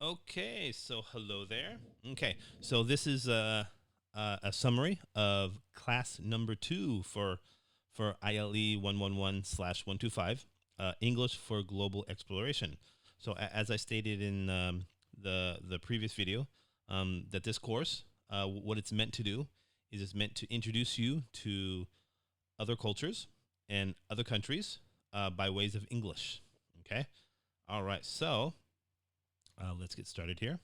Okay, so hello there. Okay, so this is a summary of class number 2 for ILE 111/125, English for Global Exploration. So as I stated in the previous video, that this course, what it's meant to do is it's meant to introduce you to other cultures and other countries by ways of English. Okay, all right, so. Let's get started here.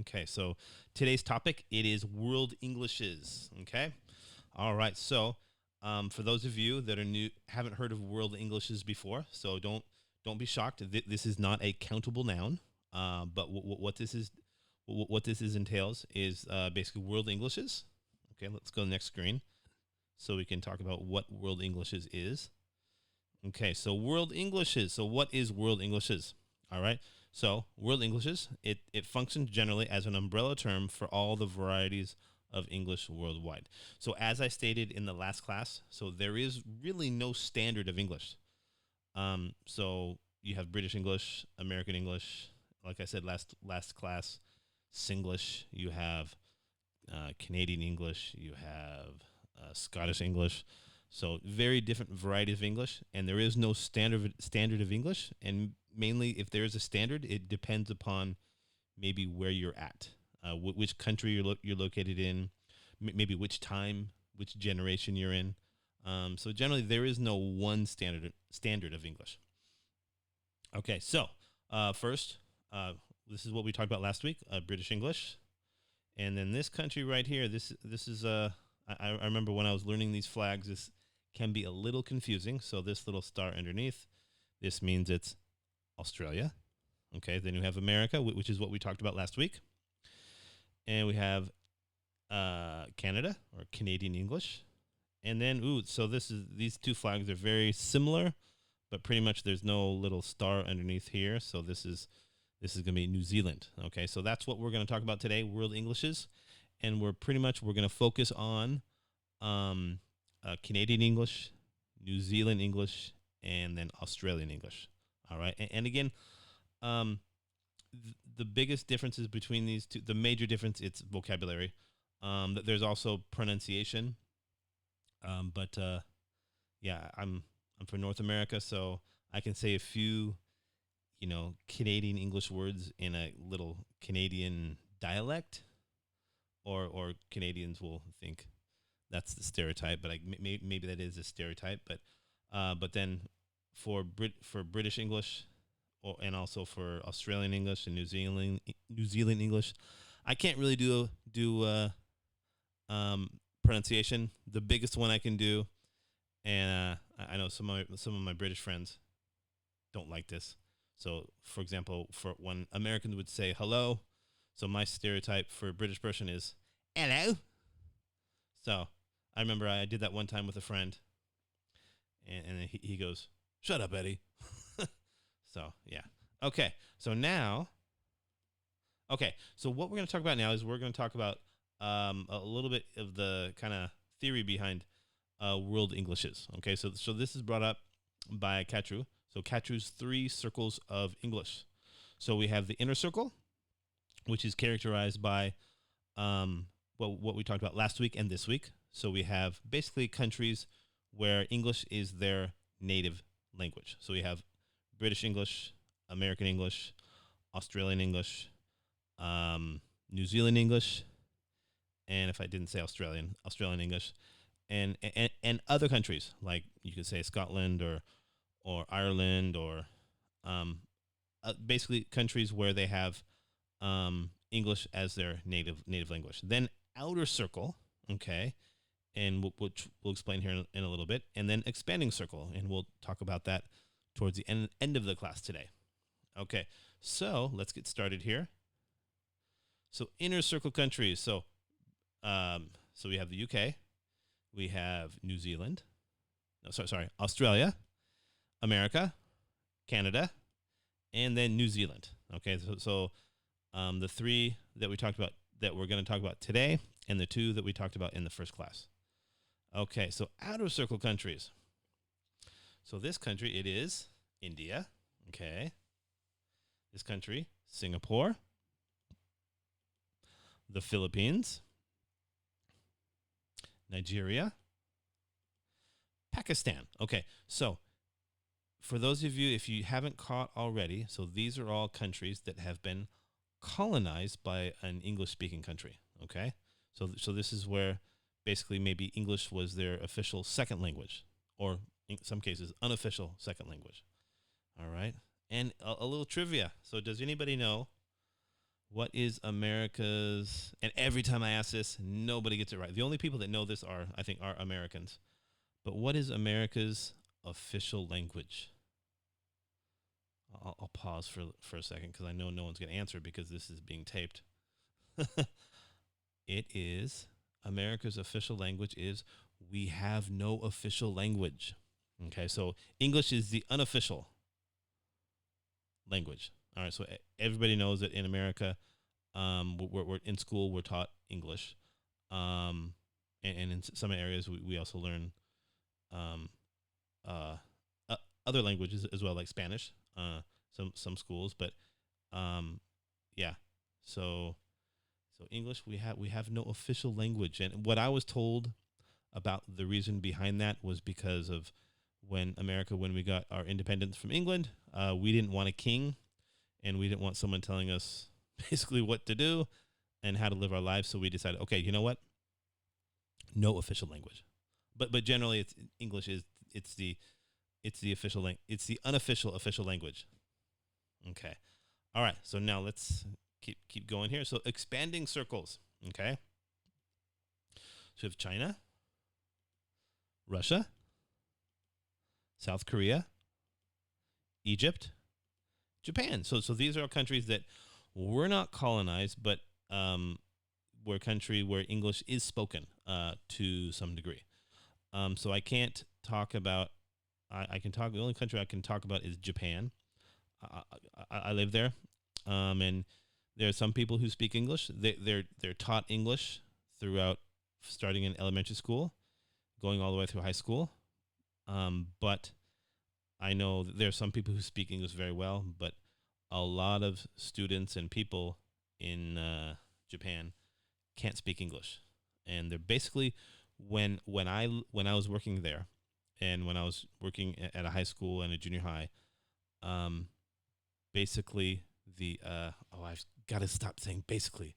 Okay, so today's topic, it is world Englishes. Okay, all right. So for those of you that are new, haven't heard of world Englishes before, so don't be shocked. This is not a countable noun, but what this is, what this is entails is basically world Englishes. Okay, let's go to the next screen so we can talk about what world Englishes is. Okay, so world Englishes. So what is world Englishes? All right. So world Englishes, it functions generally as an umbrella term for all the varieties of English worldwide. So as I stated in the last class, so there is really no standard of English. So you have British English, American English, like I said last class, Singlish. You have Canadian English. You have Scottish English. So very different varieties of English, and there is no standard of English. And mainly, if there is a standard, it depends upon maybe where you're at, which country you're located in, maybe which time, which generation you're in. So generally, there is no one standard of English. Okay, so first, this is what we talked about last week: British English, and then this country right here. This is I remember when I was learning these flags. This can be a little confusing. So this little star underneath, this means it's Australia. Okay, then you have America, which is what we talked about last week, and we have Canada or Canadian English, and then so these two flags are very similar, but pretty much there's no little star underneath here. So this is going to be New Zealand. Okay, so that's what we're going to talk about today, world Englishes, and we're going to focus on Canadian English, New Zealand English, and then Australian English. All right, and again, the biggest differences between these two, the major difference, it's vocabulary. There's also pronunciation, but yeah, I'm from North America, so I can say a few, Canadian English words in a little Canadian dialect, or Canadians will think that's the stereotype, but maybe that is a stereotype. But then for British English, and also for Australian English and New Zealand English, I can't really do pronunciation. The biggest one I can do, and I know some of my British friends don't like this. So, for example, for when Americans would say hello, so my stereotype for a British person is hello. So I remember I did that one time with a friend, and he goes, "Shut up, Eddie." So yeah. Okay. So now, So what we're going to talk about now is we're going to talk about a little bit of the kind of theory behind world Englishes. Okay. So this is brought up by Katru. So Katru's 3 circles of English. So we have the inner circle, which is characterized by what we talked about last week and this week. So we have basically countries where English is their native language. So we have British English, American English, Australian English, New Zealand English, and if I didn't say Australian English, and other countries, like you could say Scotland or Ireland, or basically countries where they have English as their native language. Then outer circle, okay, and which we'll explain here in a little bit, and then expanding circle, and we'll talk about that towards the end of the class today. Okay, so let's get started here. So inner circle countries. So we have the UK, we have New Zealand, Australia, America, Canada, and then New Zealand. Okay, so the 3 that we talked about, that we're going to talk about today, and the 2 that we talked about in the first class. Okay, so outer circle countries. So this country, it is India. Okay. This country, Singapore. the Philippines, Nigeria, Pakistan. Okay, so for those of you, if you haven't caught already, so these are all countries that have been colonized by an English-speaking country. Okay, so this is where basically maybe English was their official second language, or in some cases unofficial second language. All right, and a little trivia. So does anybody know what is America's? And every time I ask this, nobody gets it right. The only people that know this are, I think, are Americans. But what is America's official language? I'll pause for a second because I know no one's going to answer because this is being taped. It is America's official language is we have no official language. Okay, so English is the unofficial language. All right, so everybody knows that in America, we're in school, we're taught English, and in some areas we also learn other languages as well, like Spanish. Some schools, but yeah. So English, we have no official language, and what I was told about the reason behind that was because of when we got our independence from England, we didn't want a king, and we didn't want someone telling us basically what to do and how to live our lives. So we decided, okay, you know what? No official language, but generally, English is the official it's the unofficial official language. Okay, all right. So now let's keep going here. So expanding circles. Okay, so we have China, Russia, South Korea, Egypt, Japan. So these are all countries that were not colonized, but were a country where English is spoken to some degree. So I can't talk about. I can talk. The only country I can talk about is Japan. I live there, and there are some people who speak English. They're taught English throughout, starting in elementary school, going all the way through high school. But I know that there are some people who speak English very well, but a lot of students and people in Japan can't speak English, and they're basically when I was working there, and when I was working at a high school and a junior high, basically I've got to stop saying basically.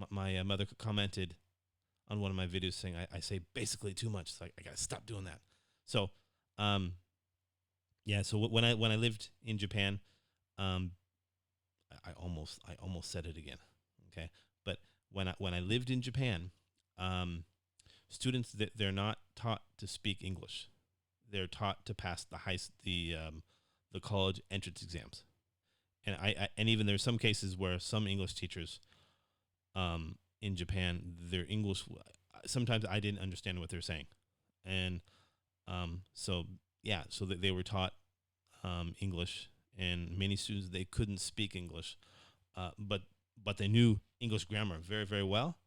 My mother commented on one of my videos saying I say basically too much, so I got to stop doing that. So yeah, so when I lived in Japan, I almost said it again. Okay, but when I lived in Japan, students that they're not taught to speak English, they're taught to pass the college entrance exams, and and even there's some cases where some English teachers, in Japan, their English sometimes I didn't understand what they're saying, and so yeah, so that they were taught English, and many students they couldn't speak English, but they knew English grammar very very well,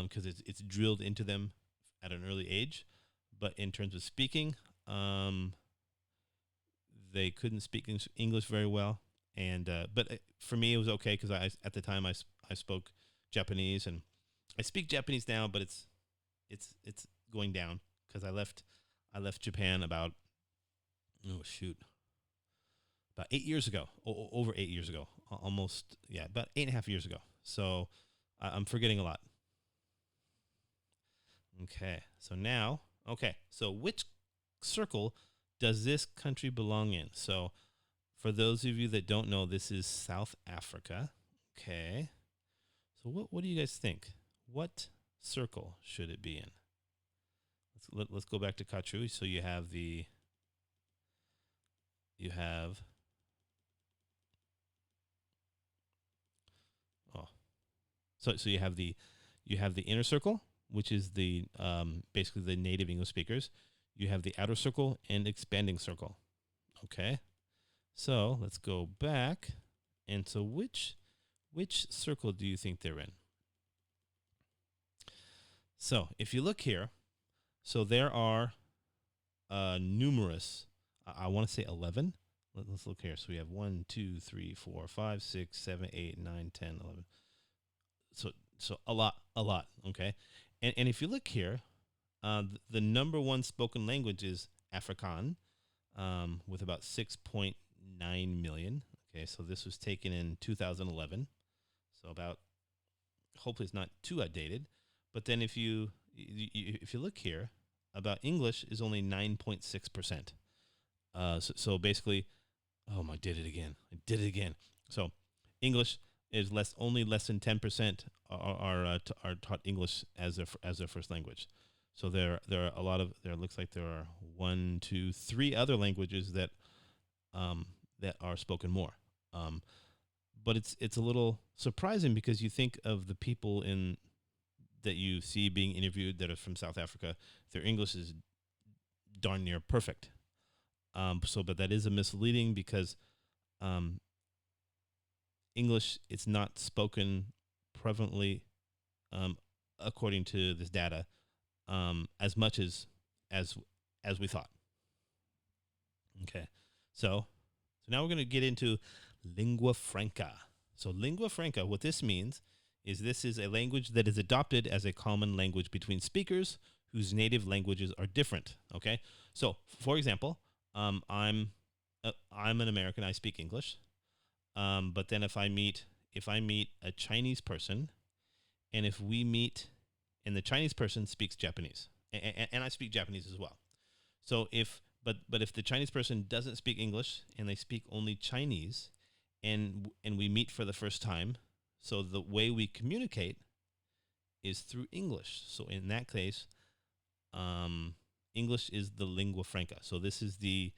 because it's drilled into them at an early age. But in terms of speaking, they couldn't speak English very well, and but for me it was okay because at the time I spoke Japanese, and I speak Japanese now, but it's going down because I left Japan about about 8 years ago, over 8 years ago, almost, yeah, about 8.5 years ago. So I'm forgetting a lot. Okay, so which circle does this country belong in? So for those of you that don't know, this is South Africa. Okay, so what do you guys think? What circle should it be in? Let's go back to Kachu. So you have so you have the inner circle, which is the basically the native English speakers. You have the outer circle and expanding circle. Okay, so let's go back, and so which circle do you think they're in? So if you look here, so there are numerous. I want to say 11. Let's look here. So we have 1, 2, 3, 4, 5, 6, 7, 8, 9, 10, 11. So So a lot. Okay, and if you look here, the number one spoken language is Afrikaan, with about 6.9 million. Okay, so this was taken in 2011. So about, hopefully it's not too outdated. But then if you look here, about English is only 9.6%. So basically, oh my, did it again. I did it again. So English is only less than 10% are taught English as their first language. So there are a lot of, there looks like there are 1, 2, 3 other languages that that are spoken more. But it's a little surprising because you think of the people in that you see being interviewed that are from South Africa, their English is darn near perfect. But that is a misleading because English, it's not spoken prevalently, according to this data, as much as as we thought. Okay, so now we're going to get into lingua franca. So lingua franca, what this means is this is a language that is adopted as a common language between speakers whose native languages are different. Okay, so for example, I'm an American. I speak English, but then if I meet a Chinese person, and if we meet, and the Chinese person speaks Japanese, and I speak Japanese as well. So but if the Chinese person doesn't speak English and they speak only Chinese, and we meet for the first time, so the way we communicate is through English. So in that case, English is the lingua franca. So this is the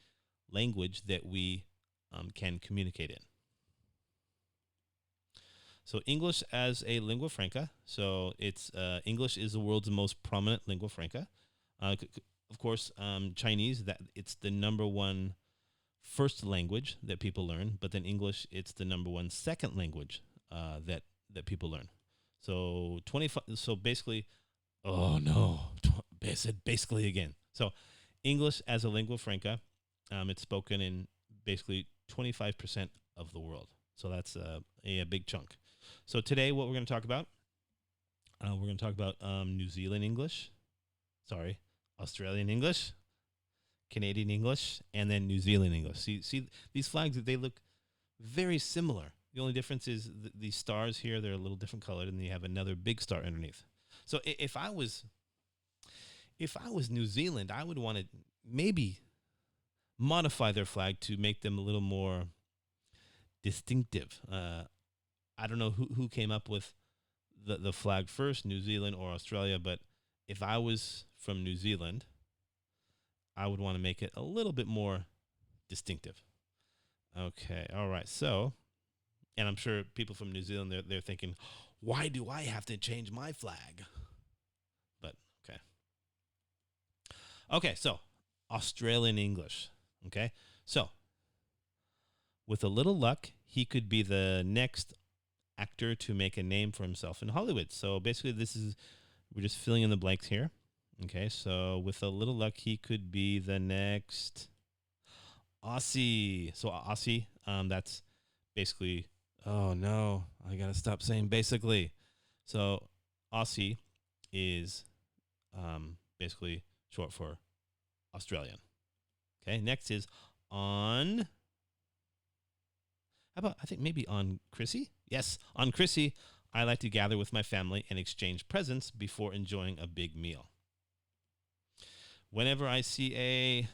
language that we can communicate in. So English as a lingua franca. So it's English is the world's most prominent lingua franca. Of course, Chinese, that it's the number one first language that people learn, but then English, it's the number one second language that people learn. So 25. So basically, oh no, I said basically again. So English as a lingua franca, it's spoken in basically 25% of the world. So that's a big chunk. So today, what we're going to talk about, we're going to talk about New Zealand English, Australian English, Canadian English, and then New Zealand English. See these flags, they look very similar. The only difference is these stars here, they're a little different colored, and you have another big star underneath. So if I was New Zealand, I would want to maybe modify their flag to make them a little more distinctive. I don't know who came up with the flag first, New Zealand or Australia, but if I was from New Zealand, I would want to make it a little bit more distinctive. Okay, all right. So, and I'm sure people from New Zealand, they're thinking, why do I have to change my flag? But okay. Okay, so Australian English. Okay, so with a little luck, he could be the next actor to make a name for himself in Hollywood. So basically, we're just filling in the blanks here. Okay, so with a little luck, he could be the next Aussie. So Aussie, that's basically, oh no, I gotta stop saying basically. So Aussie is basically short for Australian. Okay, next is on. How about, I think maybe on Chrissy? Yes, on Chrissy, I like to gather with my family and exchange presents before enjoying a big meal. Whenever I see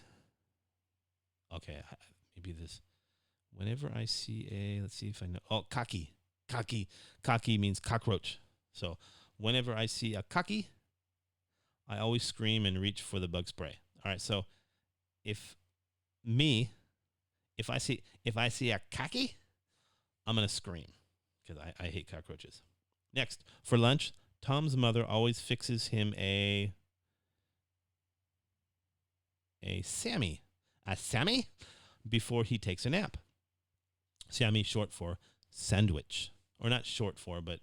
whenever I see let's see if I know. Oh, kaki. Kaki means cockroach. So whenever I see a kaki, I always scream and reach for the bug spray. All right, so if I see a kaki, I'm going to scream because I hate cockroaches. Next, for lunch, Tom's mother always fixes him a Sammy before he takes a nap. Sammy, short for sandwich, or not short for, but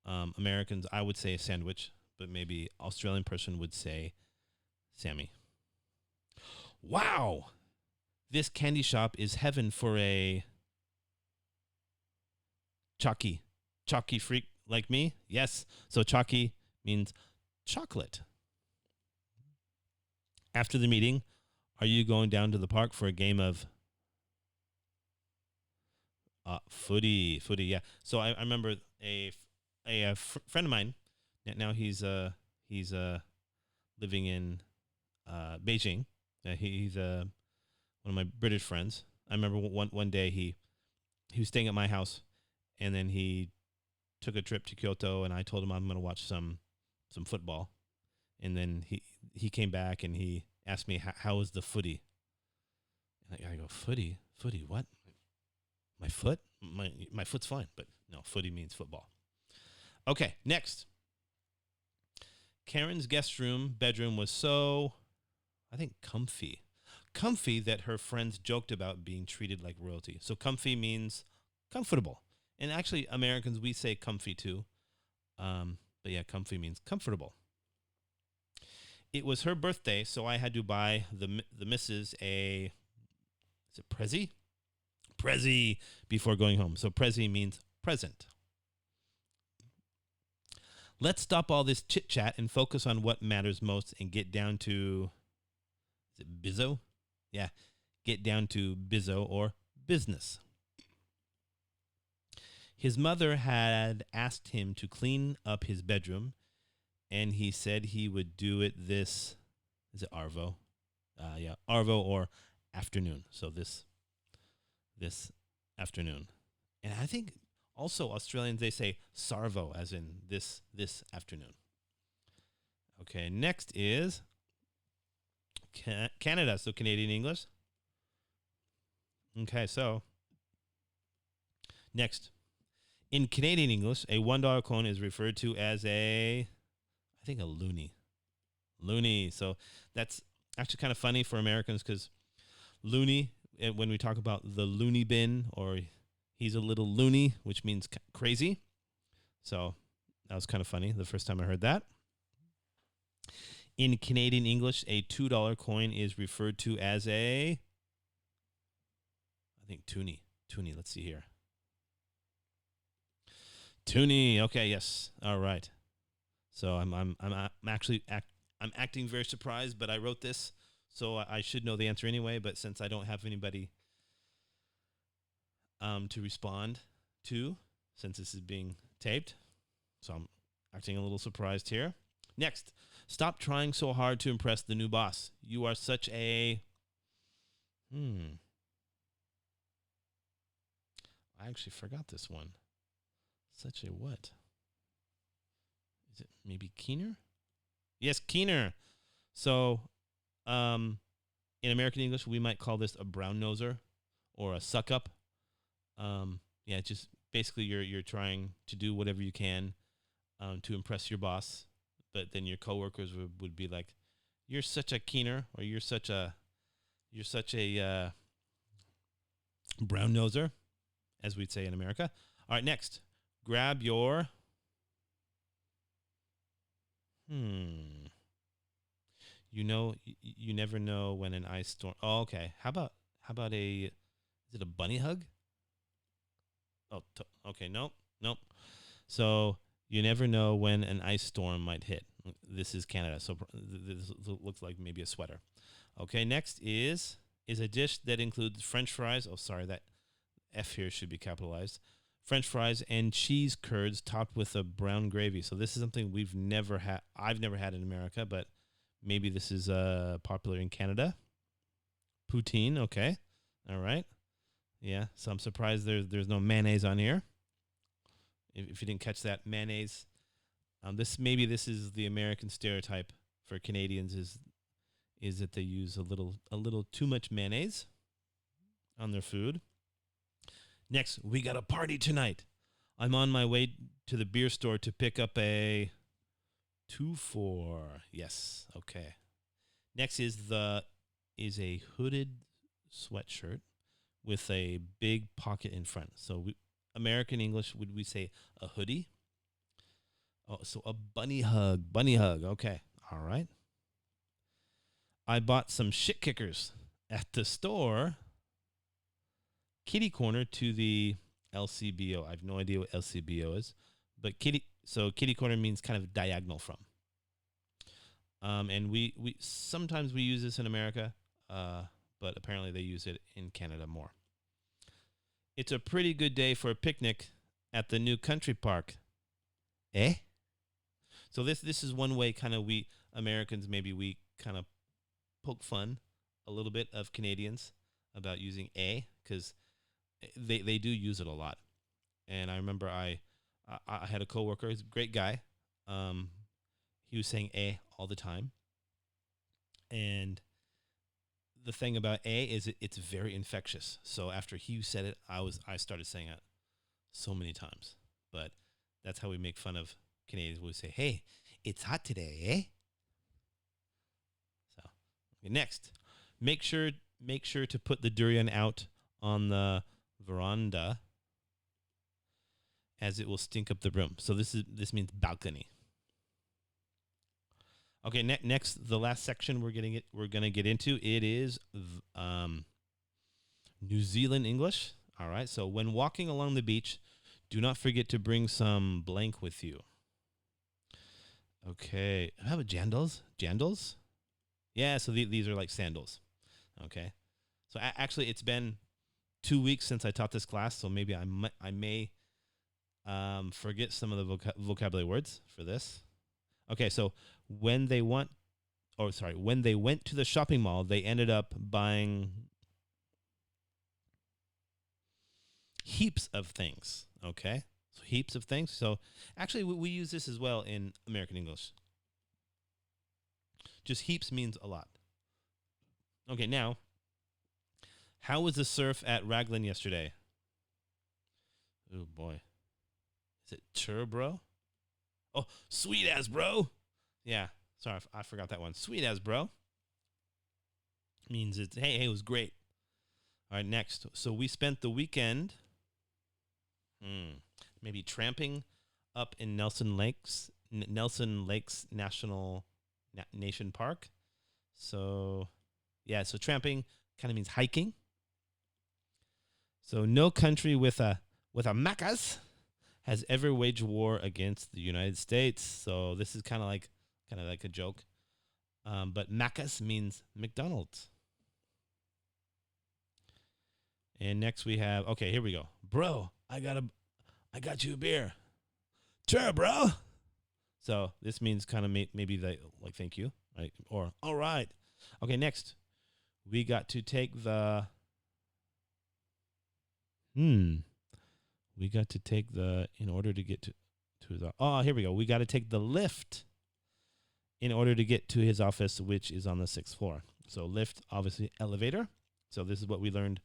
Americans, I would say a sandwich, but maybe Australian person would say Sammy. Wow, this candy shop is heaven for a chalky freak like me? Yes. So chalky means chocolate. After the meeting, are you going down to the park for a game of footy? Footy, yeah. So I remember a friend of mine. Now he's living in Beijing. He's one of my British friends. I remember one day he was staying at my house, and then he took a trip to Kyoto, and I told him I'm going to watch some football, and then he came back and he asked me how was the footy, and I go footy what? My foot? My foot's fine, but no, footy means football. Okay, next. Karen's bedroom was so, I think, comfy that her friends joked about being treated like royalty. So comfy means comfortable. And actually, Americans, we say comfy too. But yeah, comfy means comfortable. It was her birthday, so I had to buy the missus is it Prezi? Prezi before going home. So Prezi means present. Let's stop all this chit chat and focus on what matters most and get down to, is it bizzo? Yeah, get down to bizzo or business. His mother had asked him to clean up his bedroom, and he said he would do it is it Arvo? Yeah, Arvo or afternoon. So this afternoon. And I think also Australians, they say sarvo, as in this afternoon. Okay, next is Canada, so Canadian English. Okay, so next. In Canadian English, a $1 coin is referred to as I think a loonie. Loonie. So that's actually kind of funny for Americans because loonie, when we talk about the loony bin or he's a little loony, which means crazy. So that was kind of funny the first time I heard that. In Canadian English, a $2 coin is referred to as I think toonie. Toonie, let's see here. Toonie. Okay, yes. All right. So I'm acting very surprised, but I wrote this, so I should know the answer anyway. But since I don't have anybody to respond to, since this is being taped, so I'm acting a little surprised here. Next, stop trying so hard to impress the new boss. You are such a I actually forgot this one. Such a what? Is it maybe keener? Yes, keener. So, in American English, we might call this a brown noser or a suck up. Yeah, just basically you're trying to do whatever you can to impress your boss, but then your coworkers would be like, "You're such a keener," or "You're such a brown noser," as we'd say in America. All right, next. Grab your you never know when an ice storm. Oh, okay. How about is it a bunny hug? Oh, okay. Nope. So you never know when an ice storm might hit. This is Canada, so this looks like maybe a sweater. Okay. Next is a dish that includes French fries. Oh, sorry, that F here should be capitalized. French fries and cheese curds topped with a brown gravy. So this is something we've never had. I've never had in America, but maybe this is popular in Canada. Poutine, okay. All right. Yeah, so I'm surprised there's no mayonnaise on here. If you didn't catch that, mayonnaise. This is the American stereotype for Canadians is that they use a little too much mayonnaise on their food. Next, we got a party tonight. I'm on my way to the beer store to pick up a 2-4. Yes, okay. Next is a hooded sweatshirt with a big pocket in front. So American English, would we say a hoodie? Oh, so a bunny hug. Bunny hug. Okay. All right. I bought some shit kickers at the store. Kitty corner to the LCBO. I have no idea what LCBO is, but kitty corner means kind of diagonal from. And we sometimes we use this in America, but apparently they use it in Canada more. It's a pretty good day for a picnic at the new country park. Eh? So this is one way kind of we Americans, maybe we kind of poke fun a little bit of Canadians about using a, because they do use it a lot. And I remember I had a coworker, he's a great guy. He was saying a all the time. And the thing about a is it's very infectious. So after he said it, I started saying it so many times. But that's how we make fun of Canadians. We say, "Hey, it's hot today, eh?" So okay, next, make sure to put the durian out on the veranda, as it will stink up the room. So this means balcony. Okay, next, the last section we're gonna get into, it is New Zealand English. All right. So when walking along the beach, do not forget to bring some blank with you. Okay. How about jandals? Jandals? Yeah. So these are like sandals. Okay. So actually, it's been 2 weeks since I taught this class, so maybe I may forget some of the vocabulary words for this. Okay, so when they went to the shopping mall, they ended up buying heaps of things. Okay, so heaps of things. So actually, we use this as well in American English. Just heaps means a lot. Okay, now, how was the surf at Raglan yesterday? Oh boy, is it chur, bro? Oh, sweet as bro. Yeah, sorry, I forgot that one. Sweet as bro means it's hey, it was great. All right, next. So we spent the weekend, maybe tramping up in Nelson Lakes National Nation Park. So yeah, so tramping kind of means hiking. So no country with a Maccas has ever waged war against the United States. So this is kind of like a joke. But Maccas means McDonald's. And next we have, okay, here we go. Bro, I got you a beer. Sure, bro. So this means kind of maybe like thank you, right? Or all right. Okay, next. We got to take the We got to take in order to get to the, here we go. We got to take the lift in order to get to his office, which is on the 6th floor. So lift, obviously elevator. So this is what we learned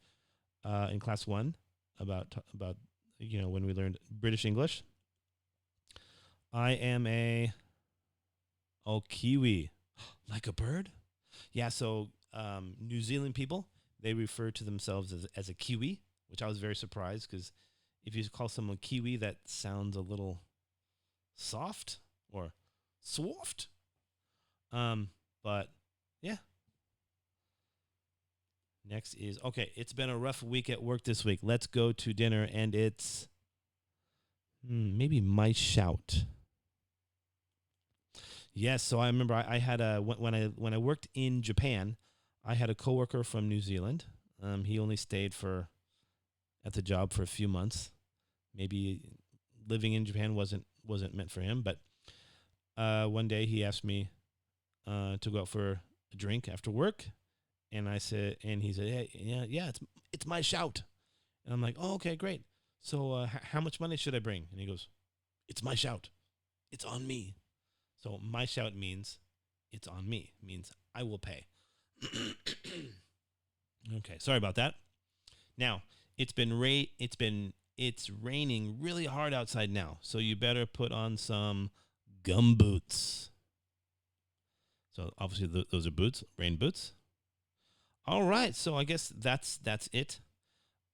in class 1 about when we learned British English. I am a Kiwi. Like a bird? Yeah, so New Zealand people, they refer to themselves as a Kiwi, which I was very surprised, because if you call someone Kiwi, that sounds a little soft or soft. But yeah. Next is, okay, it's been a rough week at work this week. Let's go to dinner, and it's maybe my shout. Yes, so I remember I had when I worked in Japan, I had a coworker from New Zealand. He only stayed at the job for a few months. Maybe living in Japan wasn't meant for him, but one day he asked me to go out for a drink after work, and he said, "Hey, yeah, it's my shout," and I'm like, "Oh, okay, great. So how much money should I bring?" And he goes, "It's my shout. It's on me." So my shout means it's on me, means I will pay. Okay, sorry about that. Now, it's raining really hard outside now, so you better put on some gum boots. So obviously those are boots, rain boots. All right, so I guess that's it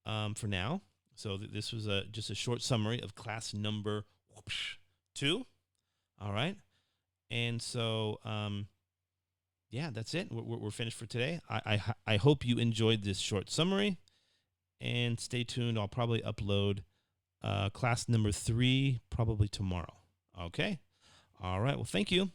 for now. So this was just a short summary of class number 2. All right. And so, yeah, that's it. We're finished for today. I hope you enjoyed this short summary, and stay tuned. I'll probably upload class number 3 probably tomorrow. Okay. All right. Well, thank you.